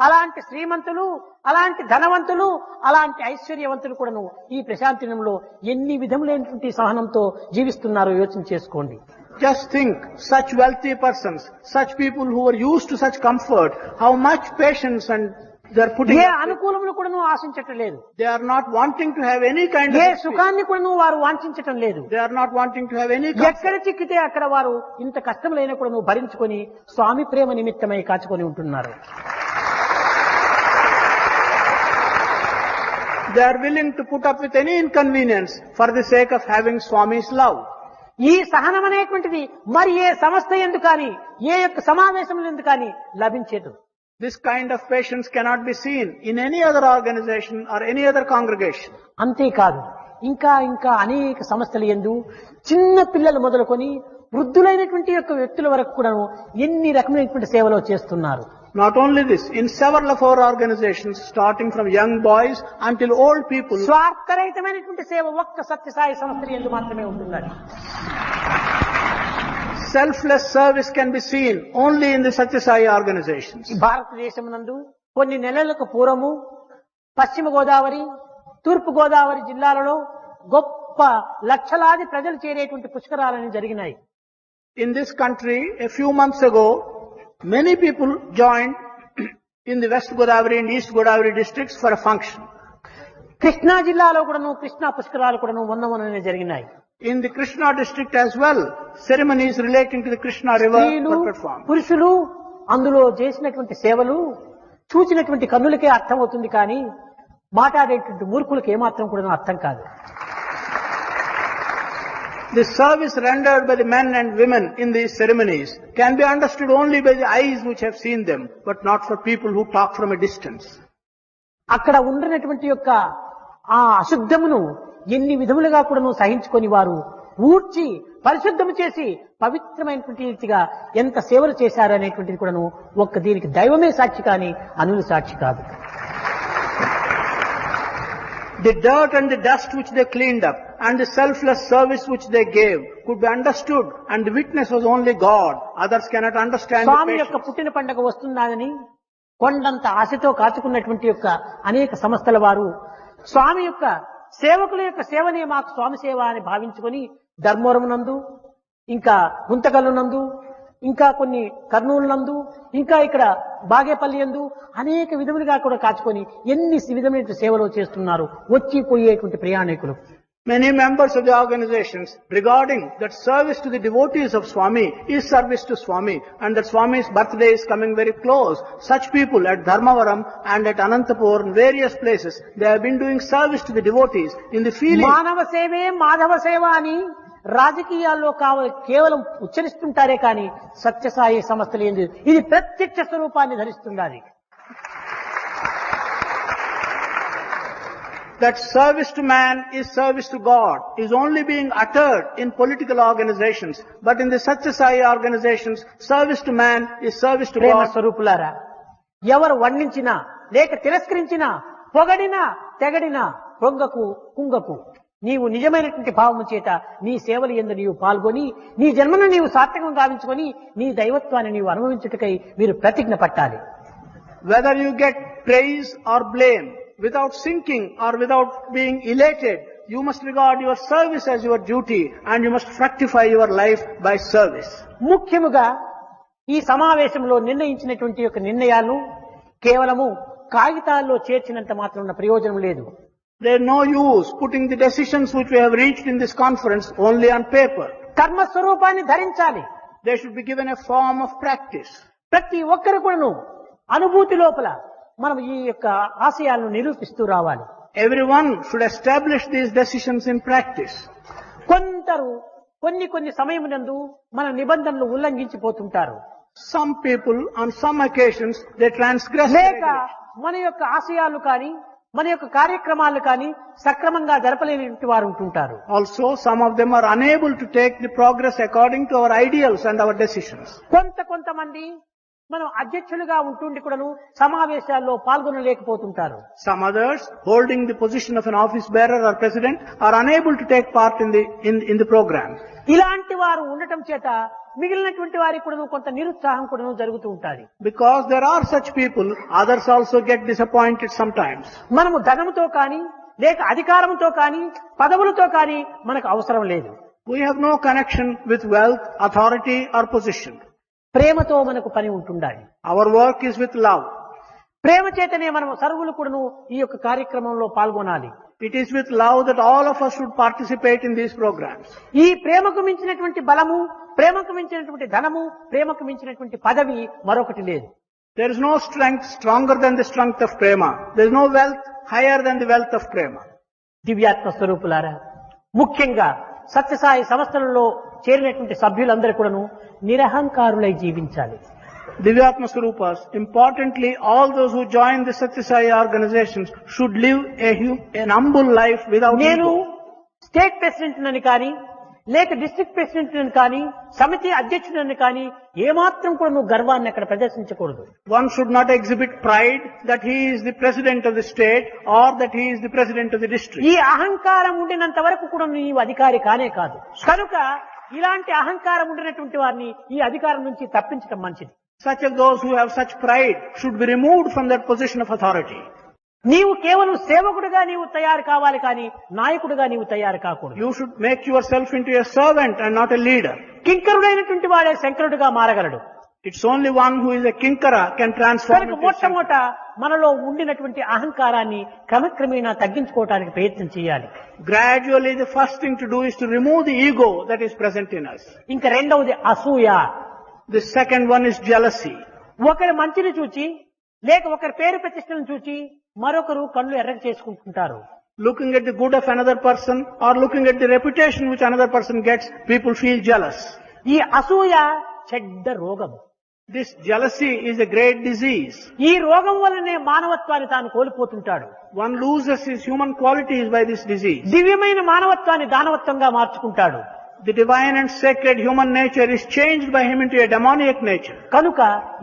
అలాంటి శ్రీమంతులు, అలాంటి ధనవంతులు, అలాంటి ఐశ్వర్యవంతులు కూడాను ఈ ప్రశాంతినంలో ఎన్ని విధములైనటువంటి సహనంతో జీవిస్తున్నారో యోచన చేసుకోండి. Just think, such wealthy persons, such people who are used to such comfort, how much patience and they are putting A up with. అనుకూలములు కూడాను ఆశించటం లేదు. They are not wanting to have any kind of A experience. సుఖాన్ని కూడాను వారు వాంఛించటం లేదు. They are not wanting to have any comfort. ఎక్కడ చిక్కితే అక్కడ వారు ఇంత కష్టములైన కూడాను భరించుకొని స్వామి ప్రేమ నిమిత్తమై కాచుకొని ఉంటున్నారు. They are willing to put up with any inconvenience for the sake of having Swami's love. ఈ సహనం అనేటువంటిది మరి ఏ సంస్థ ఎందుకు కానీ ఏ యొక్క సమావేశములు ఎందుకు కానీ లభించేదు. This kind of patience cannot be seen in any other organization or any other congregation. అంతేకాదు, ఇంకా ఇంకా అనేక సంస్థలు యందు చిన్న పిల్లలు మొదలుకొని వృద్ధులైనటువంటి యొక్క వ్యక్తుల వరకు కూడా ఎన్ని రకమైనటువంటి సేవలు చేస్తున్నారు. Not only this, in several of our organizations, starting from young boys until old people, స్వార్థరహితమైనటువంటి సేవ ఒక్క సత్యసాయి సంస్థ యందు మాత్రమే ఉంటున్నది. selfless service can be seen only in the Sathya Sai organizations. భారతదేశం నందు కొన్ని నెలలకు పూర్వము పశ్చిమ గోదావరి, తూర్పు గోదావరి జిల్లాలలో గొప్ప లక్షలాది ప్రజలు చేరేటువంటి పుష్కరాలని జరిగినాయి. In this country, a few months ago, many people joined in the West Godavari and East Godavari districts for a function. Krishna జిల్లాలో కూడాను కృష్ణా పుష్కరాలు కూడాను మొన్ననే జరిగినాయి. In the Krishna district as well, ceremonies relating to the Krishna river స్త్రీలు, were performed. పురుషులు అందులో చేసినటువంటి సేవలు చూచినటువంటి కన్నులకే అర్థం అవుతుంది, కానీ మాట్లాడేటువంటి మూర్ఖులకు ఏమాత్రం కూడా అర్థం కాదు. The service rendered by the men and women in these ceremonies can be understood only by the eyes which have seen them, but not for people who talk from a distance. అక్కడ ఉండినటువంటి యొక్క ఆ అశుద్ధమును ఎన్ని విధములుగా కూడాను సహించుకొని వారు ఊడ్చి పరిశుద్ధము చేసి పవిత్రమైనటువంటి రీతిగా ఎంత సేవలు చేశారు అనేటువంటిది కూడాను ఒక్క దీనికి దైవమే సాక్షి కానీ అనులు సాక్షి కాదు. The dirt and the dust which they cleaned up and the selfless service which they gave could be understood, and the witness was only God. Others cannot understand the స్వామి యొక్క patience. పుట్టిన పండుగ వస్తుందని కొండంత ఆశతో కాచుకున్నటువంటి యొక్క అనేక సంస్థల వారు స్వామి యొక్క సేవకుల యొక్క సేవనే మాకు స్వామి సేవ అని భావించుకొని ధర్మవరం నందు, ఇంకా గుంతకల్లు నందు, ఇంకా కొన్ని కర్నూలు నందు, ఇంకా ఇక్కడ బాగేపల్లి యందు అనేక విధములుగా కూడా కాచుకొని ఎన్ని విధమైన సేవలు చేస్తున్నారు వచ్చి పోయేటువంటి ప్రయాణికులు. Many members of the organizations regarding that service to the devotees of Swami is service to Swami, and that Swami's birthday is coming very close. Such people at Dharmavaram and at Anantapur and various places, they have been doing service to the devotees in the feeling. మానవ సేవే మాధవ సేవ అని రాజకీయాల్లో కేవలం ఉచ్చరిస్తుంటారే కానీ సత్యసాయి సంస్థలు ఏంది ఇది ప్రత్యక్ష స్వరూపాన్ని ధరిస్తుండాలి. That service to man is service to God is only being uttered in political organizations, but in the Sathya Sai organizations, service to man is service to Prema God. స్వరూపులారా, ఎవరు వర్ణించినా లేక తిరస్కరించినా పొగడినా తెగడినా పొంగకు కుంగకు నీవు నిజమైనటువంటి భావము చేత నీ సేవలు యందు నీవు పాల్గొని నీ జన్మను నీవు సార్థకం గావించుకొని నీ దైవత్వాన్ని నీవు అనుభవించుటకై మీరు ప్రతిజ్ఞ పట్టాలి. Whether you get praise or blame, without sinking or without being elated, you must regard your service as your duty, and you must fructify your life by service. ముఖ్యముగా ఈ సమావేశంలో నిర్ణయించినటువంటి యొక్క నిర్ణయాలు కేవలము కాగితాల్లో చేర్చినంత మాత్రం ఉన్న ప్రయోజనం లేదు. There is no use putting the decisions which we have reached in this conference only on paper. కర్మ స్వరూపాన్ని ధరించాలి. They should be given a form of practice. ప్రతి ఒక్కరు కూడాను అనుభూతి లోపల మనం ఈ యొక్క ఆశయాలను నిరూపిస్తూ రావాలి. Everyone should establish these decisions in practice. కొందరు కొన్ని సమయమునందు మన నిబంధనలు ఉల్లంఘించిపోతుంటారు. Some people on some occasions they transgress the లేక regulations. మన యొక్క ఆశయాలు కానీ మన యొక్క కార్యక్రమాలు కానీ సక్రమంగా జరపలేని వారు ఉంటుంటారు. Also, some of them are unable to take the progress according to our ideals and our decisions. కొంతమంది మనం అధ్యక్షులుగా ఉంటుండి కూడాను సమావేశాల్లో పాల్గొనలేకపోతుంటారు. Some others, holding the position of an office bearer or president, are unable to take part in the program. ఇలాంటి వారు ఉండటం చేత మిగిలినటువంటి వారికి కూడా కొంత నిరుత్సాహం కూడా జరుగుతూ ఉంటుంది. Because there are such people, others also get disappointed sometimes. మనము ధనముతో కానీ లేక అధికారంతో కానీ పదవులతో కానీ మనకు అవసరం లేదు. We have no connection with wealth, authority or position. ప్రేమతో మనకు పని ఉంటుండాలి. Our work is with love. ప్రేమ చేతనే మనం సర్వులు కూడాను ఈ యొక్క కార్యక్రమంలో పాల్గొనాలి. It is with love that all of us should participate in these programs. ఈ ప్రేమకు మించినటువంటి బలము, ప్రేమకు మించినటువంటి ధనము, ప్రేమకు మించినటువంటి పదవి మరొకటి లేదు. There is no strength stronger than the strength of prema. There is no wealth higher than the wealth of prema. దివ్యాత్మ స్వరూపులారా, ముఖ్యంగా సత్యసాయి సంస్థలలో చేరినటువంటి సభ్యులందరూ కూడాను నిరహంకారులై జీవించాలి. Divyatma Swarupas, importantly, all those who join the Sathya Sai organizations should live an humble life without నేను ego. State president అని కానీ లేక డిస్ట్రిక్ట్ ప్రెసిడెంట్ అని కానీ సమితి అధ్యక్షుడని కానీ ఏమాత్రం కూడా నువ్వు గర్వాన్ని అక్కడ ప్రదర్శించకూడదు. One should not exhibit pride that he is the president of the state or that he is the president of the district. ఈ అహంకారం ఉండినంత వరకు కూడా నీవు అధికారి కానే కాదు. కనుక ఇలాంటి అహంకారం ఉండినటువంటి వారిని ఈ అధికారం నుంచి తప్పించడం మంచిది. Such of those who have such pride should be removed from that position of authority. నీవు కేవలం సేవకుడిగా నీవు తయారు కావాలి కానీ నాయకుడిగా నీవు తయారు కాకూడదు. You should make yourself into a servant and not a leader. కింకరుడైనటువంటి వాడే శంకరుడిగా మారగలడు. It's only one who is a kinkara can transform కనుక into a saint. మొట్టమొదట మనలో ఉండినటువంటి అహంకారాన్ని క్రమక్రమేణా తగ్గించుకోవడానికి ప్రయత్నం చేయాలి. Gradually, the first thing to do is to remove the ego that is present in us. ఇంకా రెండవది అసూయ. The second one is jealousy. ఒకరి మంచిని చూచి లేక ఒకరి పేరు ప్రతిష్టలను చూచి మరొకరు కళ్ళు ఎర్రగ చేసుకుంటుంటారు. looking at the good of another person or looking at the reputation which another person gets, people feel jealous. ఈ అసూయ చెడ్డ రోగం. This jealousy is a great disease. ఈ రోగం వల్లనే మానవత్వాన్ని తాను కోల్పోతుంటాడు. One loses his human qualities by this disease. దివ్యమైన మానవత్వాన్ని దానవత్వంగా మార్చుకుంటాడు. The divine and sacred human nature is changed by him into a demoniac nature. కనుక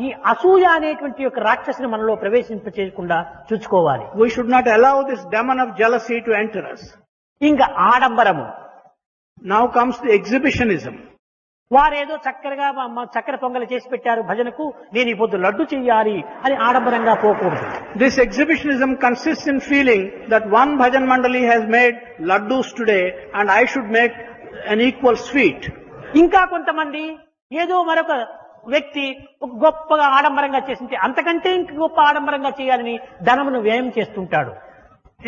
ఈ అసూయ అనేటువంటి ఒక రాక్షసుని మనలో ప్రవేశింపచేయకుండా చూసుకోవాలి. We should not allow this demon of jealousy to enter us. ఇంకా ఆడంబరము. Now comes the exhibitionism. వారేదో చక్కెర పొంగలి చేసి పెట్టారు భజనకు, నేను ఈ పొద్దు లడ్డు చెయ్యాలి అని ఆడంబరంగా పోకూడదు. This exhibitionism consists in feeling that one bhajan mandali has made laddus today and I should make an equal sweet. ఇంకా కొంతమంది ఏదో మరొక వ్యక్తి ఒక గొప్పగా ఆడంబరంగా చేసింటే అంతకంటే ఇంక గొప్ప ఆడంబరంగా చేయాలని ధనమును వ్యయం చేస్తుంటాడు.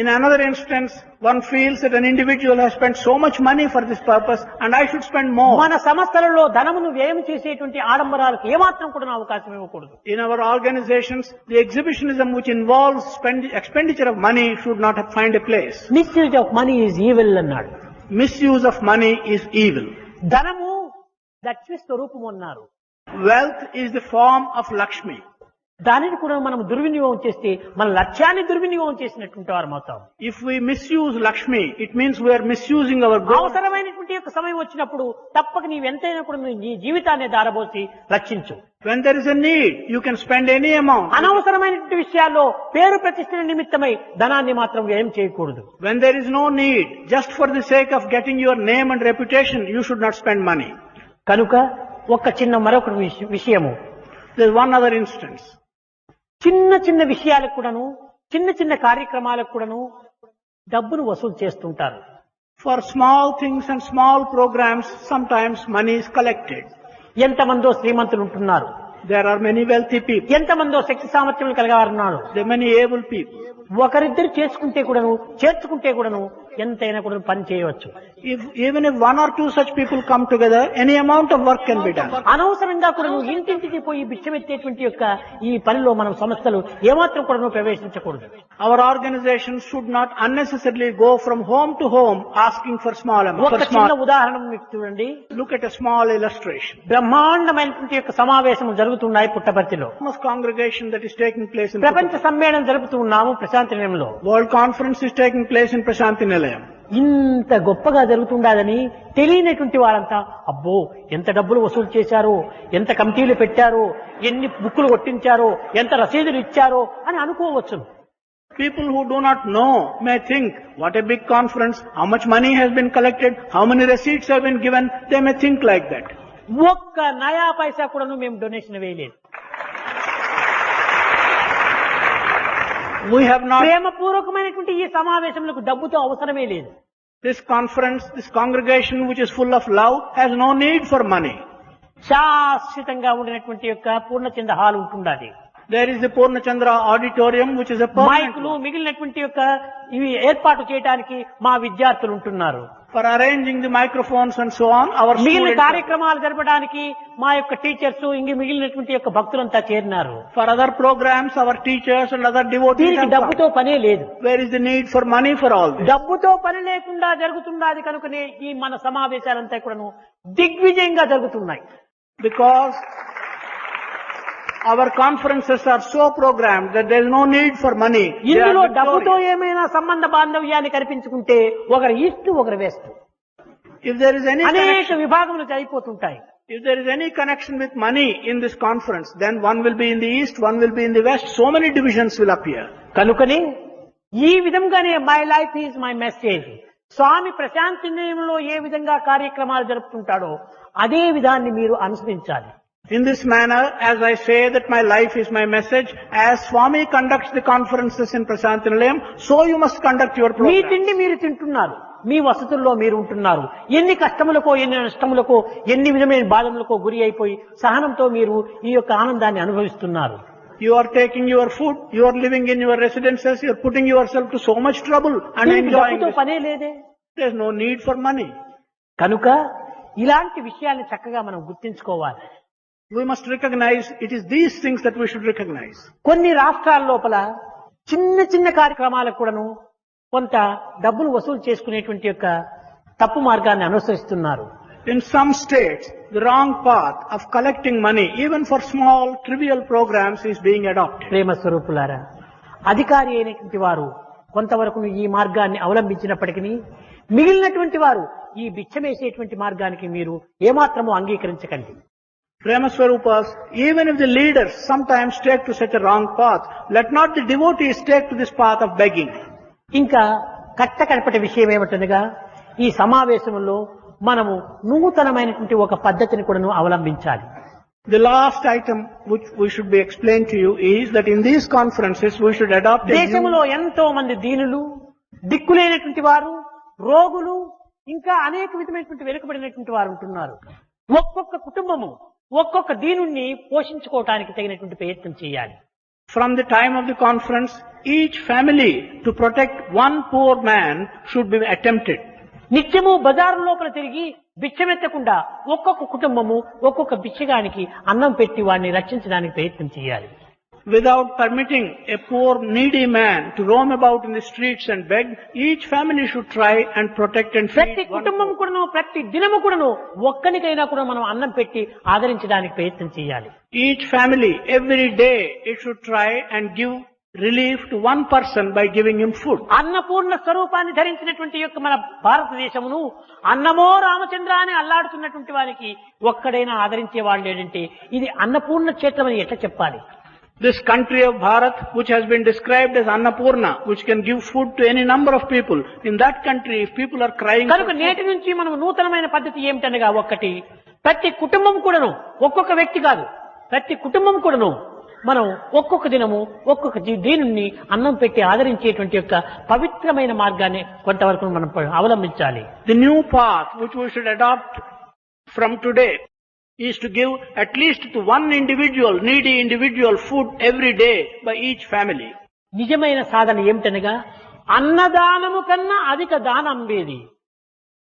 In another instance, one feels that an individual has spent so much money for this purpose and I should spend more. మన సంస్థలలో ధనమును వ్యయం చేసేటువంటి ఆడంబరాలకు ఏమాత్రం కూడా అవకాశం ఇవ్వకూడదు. In our organizations, the exhibitionism which involves expenditure of money should not find a place. Misuse of money is evil అన్నాడు. Misuse of money is evil. ధనము లక్ష్మి స్వరూపం అన్నారు. Wealth is the form of Lakshmi. దానిని కూడా మనం దుర్వినియోగం చేస్తే మన లక్ష్యాన్ని దుర్వినియోగం చేసినటువంటి వారు అవుతాం. If we misuse Lakshmi, it means we are misusing our goal. అవసరమైనటువంటి యొక్క సమయం వచ్చినప్పుడు తప్పక నీవెంతైనా కూడా నీ జీవితాన్ని దారబోసి రక్షించు. When there is a need, you can spend any amount. అనవసరమైనటువంటి విషయాల్లో పేరు ప్రతిష్టల నిమిత్తమై ధనాన్ని మాత్రం వ్యయం చేయకూడదు. When there is no need, just for the sake of getting your name and reputation, you should not spend money. కనుక ఒక చిన్న మరొక విషయము. There is one other instance. చిన్న చిన్న విషయాలకు కూడాను, చిన్న చిన్న కార్యక్రమాలకు కూడాను డబ్బును వసూలు చేస్తుంటారు. For small things and small programs, sometimes money is collected. ఎంతమందో శ్రీమంతులు ఉంటున్నారు. There are many wealthy people. ఎంతమందో శక్తి సామర్థ్యం కలిగారున్నారు. There are many able people. ఒకరిద్దరు చేర్చుకుంటే కూడాను ఎంతైనా కూడా పని చేయవచ్చు. Even if one or two such people come together, any amount of work can be done. అనవసరంగా కూడా ఇంటింటికి పోయి భిక్షమెత్తేటువంటి యొక్క ఈ పనిలో మనం సంస్థలు ఏమాత్రం కూడా ప్రవేశించకూడదు. Our organizations should not unnecessarily go from home to home asking for small amounts. ఒక చిన్న ఉదాహరణ మీకు చూడండి. Look at a small illustration. బ్రహ్మాండమైనటువంటి యొక్క సమావేశం జరుగుతున్నాయి పుట్టపర్తిలో. Congregation that is taking place in ప్రపంచ సమ్మేళనం జరుపుతూ ఉన్నాము ప్రశాంతి నిలయంలో. World conference is taking place in Prashanti Nilayam. ఇంత గొప్పగా జరుగుతుండదని తెలియనటువంటి వారంతా అబ్బో ఎంత డబ్బులు వసూలు చేశారో, ఎంత కమిటీలు పెట్టారో, ఎన్ని బుక్కులు కొట్టించారో, ఎంత రసీదులు ఇచ్చారో అని అనుకోవచ్చు. People who do not know may think, what a big conference, how much money has been collected, how many receipts have been given, they may think like that. ఒక్క నయా పైసా కూడా మేము డొనేషన్ వేయలేదు. We have not. ప్రేమపూర్వకమైనటువంటి ఈ సమావేశంలో డబ్బుతో అవసరమే లేదు. This conference, this congregation which is full of love has no need for money. శాశ్వతంగా ఉండినటువంటి యొక్క పూర్ణచంద్ర హాల్ ఉంటుండాలి. There is the Purnachandra auditorium which is a permanent. మైకులు మిగిలినటువంటి యొక్క ఇవి ఏర్పాటు చేయడానికి మా విద్యార్థులు ఉంటున్నారు. For arranging the microphones and so on, our మిగిలిన students. కార్యక్రమాలు జరపడానికి మా యొక్క టీచర్స్ ఇంక మిగిలినటువంటి యొక్క భక్తులంతా చేరినారు. For other programs, our teachers and other devotees దీనికి have డబ్బుతో come. పనే లేదు. Where is the need for money for all this? డబ్బుతో పని లేకుండా జరుగుతున్నది కనుకనే ఈ మన సమావేశాలంతా కూడాను దిగ్విజయంగా జరుగుతున్నాయి. Because our conferences are so programmed that there is no need for money. They are ఇందులో డబ్బుతో victorious. ఏమైనా సంబంధ బాంధవ్యాన్ని కల్పించుకుంటే ఒకరు ఈస్ట్ ఒకరు west If there is any అనేక connection, విభాగములు అయిపోతుంటాయి. if there is any connection with money in this conference, then one will be in the east, one will be in the west. So many divisions will appear. కనుకనే ఈ విధంగానే my life is my message. Swami ప్రశాంతి నిలయంలో ఏ విధంగా కార్యక్రమాలు జరుపుతుంటాడో అదే విధాన్ని మీరు అనుసరించాలి. In this manner, as I say that my life is my message, as Swami conducts the conferences in Prashanti Nilayam, so you must conduct your me program. తిండి మీరు తింటున్నారు, మీ వసతుల్లో మీరు ఉంటున్నారు. ఎన్ని కష్టములకో, ఎన్ని నష్టములకో, ఎన్ని విధమైన బాధములకో గురి అయిపోయి సహనంతో మీరు ఈ యొక్క ఆనందాన్ని అనుభవిస్తున్నారు. You are taking your food, you are living in your residences, you are putting yourself to so much trouble and దీనికి enjoying డబ్బుతో this. పనే లేదే. There is no need for money. కనుక ఇలాంటి విషయాన్ని చక్కగా మనం గుర్తించుకోవాలి. We must recognize, it is these things that we should recognize. కొన్ని రాష్ట్రాల లోపల చిన్న చిన్న కార్యక్రమాలకు కూడాను కొంత డబ్బులు వసూలు చేసుకునేటువంటి యొక్క తప్పు మార్గాన్ని అనుసరిస్తున్నారు. In some states, the wrong path of collecting money, even for small, trivial programs, is being adopted. ప్రేమ స్వరూపులారా, అధికారి అయినటువంటి వారు కొంతవరకు ఈ మార్గాన్ని అవలంబించినప్పటికీ మిగిలినటువంటి వారు ఈ బిచ్చమేసేటువంటి మార్గానికి మీరు ఏమాత్రము అంగీకరించకండి. Premaswarupas, even if the leaders sometimes take to such a wrong path, let not the devotees take to this path of begging. ఇంకా కట్టకడపటి విషయం ఏమిటనగా ఈ సమావేశంలో మనము నూతనమైనటువంటి ఒక పద్ధతిని కూడా అవలంబించాలి. The last item which we should be explained to you is that in these conferences we should adopt a దేశంలో ఎంతో మంది దీనులు, దిక్కులేనటువంటి వారు, రోగులు, ఇంకా అనేక విధమైనటువంటి వెనుకబడినటువంటి వారు ఉంటున్నారు. ఒక్కొక్క కుటుంబము ఒక్కొక్క దీనుణ్ణి పోషించుకోవటానికి తగినటువంటి ప్రయత్నం చేయాలి. From the time of the conference, each family to protect one poor man should be attempted. నిత్యము బజారు లోపల తిరిగి బిచ్చమెత్తకుండా ఒక్కొక్క కుటుంబము ఒక్కొక్క బిచ్చగానికి అన్నం పెట్టి వాడిని రక్షించడానికి ప్రయత్నం చేయాలి. Without permitting a poor needy man to roam about in the streets and beg, each family should try and protect and ప్రతి feed one కుటుంబం poor. కూడాను ప్రతి దినము కూడాను ఒక్కనికైనా కూడా మనం అన్నం పెట్టి ఆదరించడానికి ప్రయత్నం చేయాలి. Each family, every day, it should try and give relief to one person by giving him food. Annapurna స్వరూపాన్ని ధరించినటువంటి యొక్క మన భారతదేశమును అన్నమో రామచంద్ర అని అల్లాడుతున్నటువంటి వారికి ఒక్కడైనా ఆదరించే వాళ్ళు ఏంటంటే ఇది అన్నపూర్ణ క్షేత్రం అని ఎట్లా చెప్పాలి? This country of Bharat, which has been described as Annapurna, which can give food to any number of people, in that country, if people are crying for కనుక food, నేటి నుంచి మనం నూతనమైన పద్ధతి ఏమిటనగా ఒక్కటి ప్రతి కుటుంబం కూడాను ఒక్కొక్క వ్యక్తి కాదు ప్రతి కుటుంబం కూడాను మనం ఒక్కొక్క దినము ఒక్కొక్క దీనుణ్ణి అన్నం పెట్టి ఆదరించేటువంటి యొక్క పవిత్రమైన మార్గాన్ని కొంతవరకు మనం అవలంబించాలి. the new path which we should adopt from today is to give at least to one individual, needy individual, food every day by each family. నిజమైన సాధన ఏమిటనగా అన్నదానము కన్నా అధిక దానం వేది.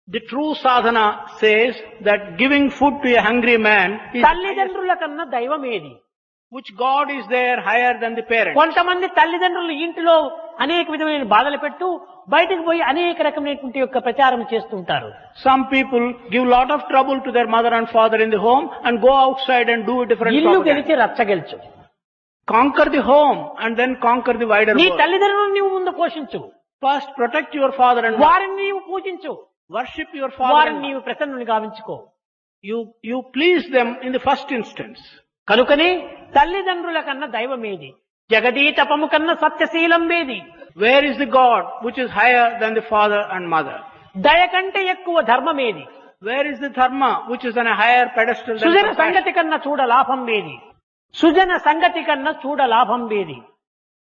The true sadhana says that giving food to a hungry man is తల్లిదండ్రుల కన్నా దైవం ఏది. which God is there higher than the parents. కొంతమంది తల్లిదండ్రులు ఇంటిలో అనేక విధమైన బాధలు పెట్టు బయటకు పోయి అనేక రకమైనటువంటి యొక్క ప్రచారం చేస్తుంటారు. Some people give lot of trouble to their mother and father in the home and go outside and do a different ఇల్లు propaganda. గెలిచి రచ్చ గెలుచు. Conquer the home and then conquer the wider నీ world. తల్లిదండ్రులను నీవు ముందు పోషించు, First protect your father and mother. వారిని నీవు పూజించు, Worship your father వారిని and mother. నీవు ప్రసన్నుని గావించుకో. You please them in the first instance. కనుకనే తల్లిదండ్రుల కన్నా దైవమేది, జగదీతపము కన్నా సత్యశీలం వేది. Where is the God which is higher than the father and mother? దయ కంటే ఎక్కువ ధర్మమేది. Where is the dharma which is on a higher pedestal than Sujana compassion? సంగతి కన్నా చూడ లాభం వేది. సుజన సంగతి కన్నా చూడ లాభం వేది.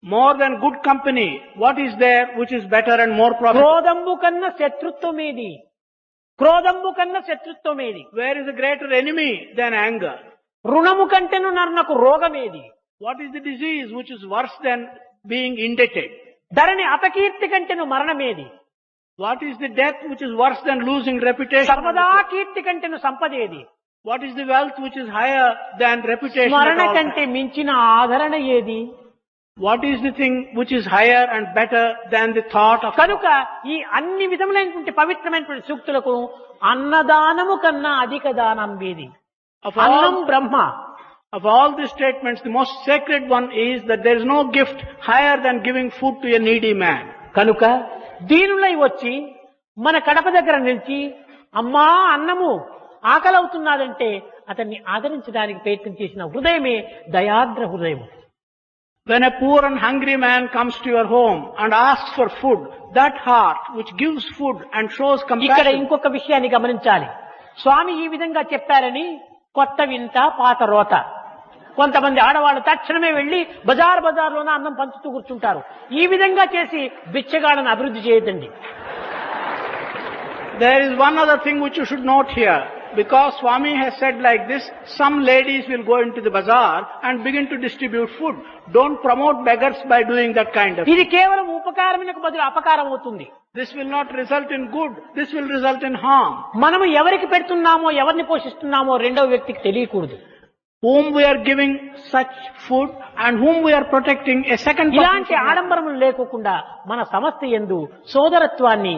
More than good company, what is there which is better and more profitable? క్రోధంబు కన్నా శత్రుత్వమేది. క్రోధంబు కన్నా శత్రుత్వమేది. Where is a greater enemy than anger? రుణము కంటేను నరునకు రోగమేది. What is the disease which is worse than being indebted? ధరణి అపకీర్తి కంటేను మరణమేది. What is the death which is worse than losing reputation? సర్వదా కీర్తి కంటేను సంపదేది. What is the wealth which is higher than reputation? స్మరణ at all కంటే times? మించిన ఆదరణ ఏది? What is the thing which is higher and better than the thought of కనుక ఈ అన్ని విధములైనటువంటి పవిత్రమైనటువంటి సూక్తులకు అన్నదానము కన్నా అధిక దానం వేది. Of అన్నం all, Brahma. of all the statements, the most sacred one is that there is no gift higher than giving food to a needy man. కనుక దీనులై వచ్చి మన కడప దగ్గర నిలిచి అమ్మా అన్నము ఆకలవుతున్నాదంటే అతన్ని ఆదరించడానికి ప్రయత్నం చేసిన హృదయమే దయాద్ర హృదయం. When a poor and hungry man comes to your home and asks for food, that heart which gives food and shows ఇక్కడ compassion. ఇంకొక విషయాన్ని గమనించాలి. స్వామి ఈ విధంగా చెప్పారని కొత్త వింత పాత రోత. కొంతమంది ఆడవాళ్ళు తక్షణమే వెళ్లి బజార్లోనే అన్నం పంచుతూ కూర్చుంటారు. ఈ విధంగా చేసి బిచ్చగాళ్ళను అభివృద్ధి చేయదండి. There is one other thing which you should note here. Because Swami has said like this, some ladies will go into the bazaar and begin to distribute food. Don't promote beggars by doing that kind of thing. ఇది కేవలం ఉపకారమునకు బదులు అపకారం అవుతుంది. This will not result in good. This will result in harm. మనము ఎవరికి పెడుతున్నామో ఎవరిని పోషిస్తున్నామో రెండవ వ్యక్తికి తెలియకూడదు. whom we are giving such food and whom we are protecting a second person. ఇలాంటి ఆడంబరములు లేకోకుండా మన సమస్త యందు సోదరత్వాన్ని,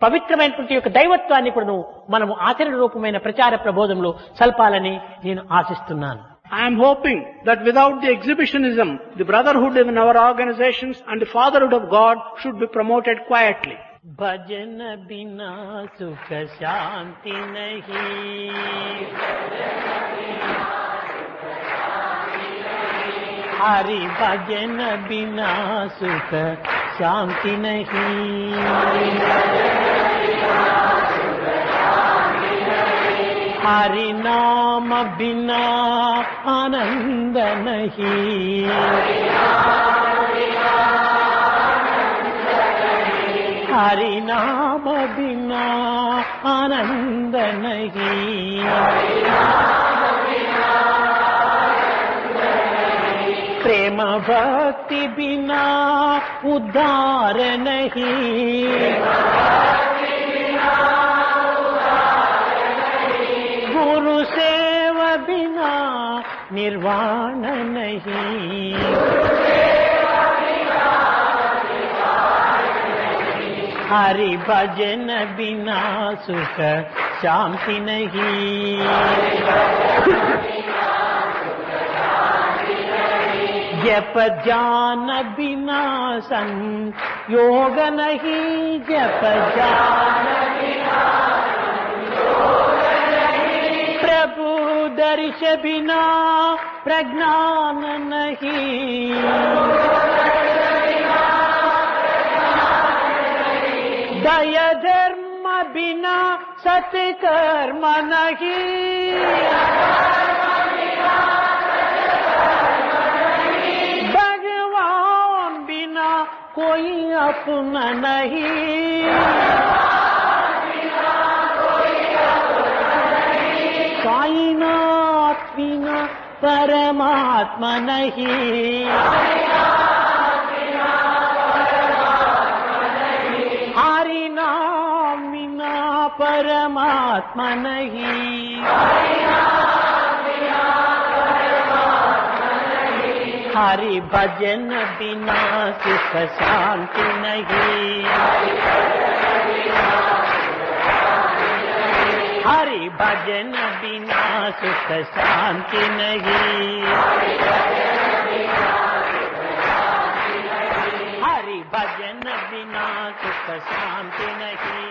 పవిత్రమైనటువంటి యొక్క దైవత్వాన్ని కూడా మనము ఆచరణ రూపమైన ప్రచార ప్రబోధంలో సల్పాలని నేను ఆశిస్తున్నాను. I am hoping that without the exhibitionism, the brotherhood in our organizations and the fatherhood of God should be promoted quietly. भजन बिना सुख शांति नहीं, हरि भजन बिना सुख शांति नहीं, हरि नाम बिना आनंद नहीं, हरि नाम बिना आनंद नहीं, प्रेम भक्ति बिना उद्धार नहीं, गुरु सेवा बिना निर्वाण नहीं, हरि भजन बिना सुख शांति नहीं, जप ज्ञान बिना संयोग नहीं, जप ज्ञान बिना संयोग नहीं, प्रभु दर्श बिना प्रज्ञान नहीं, दया धर्म बिना सत्कर्म नहीं, भगवान बिना कोई अपना नहीं, कायनात बिना परमात्मा नहीं, हरि नाम बिना परमात्मा नहीं, हरि भजन बिना सुख शांति नहीं, हरि भजन बिना सुख शांति नहीं, हरि भजन बिना सुख शांति नहीं।